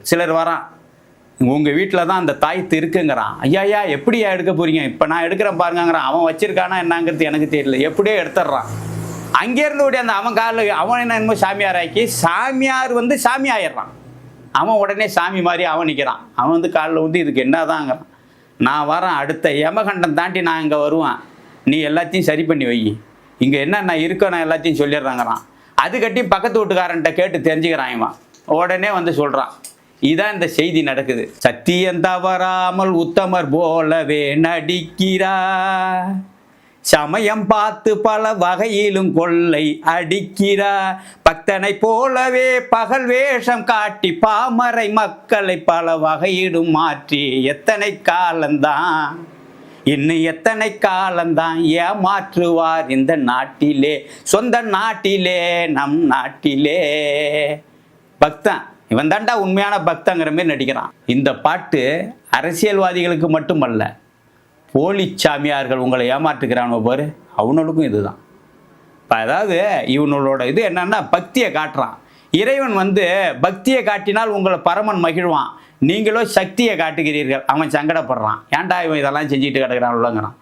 சிலர் வரான், உங்கள் வீட்டில் தான் அந்த தாயத்து இருக்குங்கிறான். ஐயா எப்படியா எடுக்க போகிறீங்க? இப்போ நான் எடுக்கிறேன் பாருங்கிறான். அவன் வச்சிருக்கானா என்னங்கிறது எனக்கு தெரியல, எப்படியோ எடுத்துடுறான். அங்கேருந்து ஓடி அந்த அவன் காலில் அவன் என்னமோ சாமியார் ஆக்கி சாமியார் சாமி ஆயிடுறான். அவன் உடனே சாமி மாதிரி அவன் நிற்கிறான். அவன் காலில் இதுக்கு என்னதாங்கிறான். நான் வரேன், அடுத்த யமகண்டம் தாண்டி நான் இங்கே வருவேன், நீ எல்லாத்தையும் சரி பண்ணி வை, இங்கே என்ன நான் இருக்கோ நான் எல்லாத்தையும் சொல்லிடுறாங்கிறான். அது கட்டி பக்கத்து வீட்டுக்காரன்ட்ட கேட்டு தெரிஞ்சுக்கிறான். இவன் உடனே சொல்கிறான், இதான் இந்த செய்தி நடக்குது. சத்தியம் தவறாமல் உத்தமர் போலவே நடிக்கிறார், சமயம் பார்த்து பல வகையிலும் கொள்ளை அடிக்கிறார், பக்தனை போலவே பகல் வேஷம் காட்டி பாமரை மக்களை பல வகையிலும் மாற்றி எத்தனை காலந்தான், இன்னும் எத்தனை காலந்தான் ஏமாற்றுவார் இந்த நாட்டிலே, சொந்த நாட்டிலே, நம் நாட்டிலே. பக்தன் இவன் தாண்டா உண்மையான பக்தங்கிற மாதிரி நடிக்கிறான். இந்த பாட்டு அரசியல்வாதிகளுக்கு மட்டுமல்ல, போலி சாமியார்கள் உங்களை ஏமாற்றுக்கிறான் பாரு, அவனுக்கும் இதுதான். இப்போ அதாவது இவனோட இது என்னன்னா பக்தியை காட்டுறான். இறைவன் பக்தியை காட்டினால் உங்களை பரமன் மகிழ்வான், நீங்களோ சக்தியை காட்டுகிறீர்கள், அவன் சங்கடப்படுறான். ஏன்டா இவன் இதெல்லாம் செஞ்சுட்டு கிடக்கிறான் உள்ளங்கிறான்.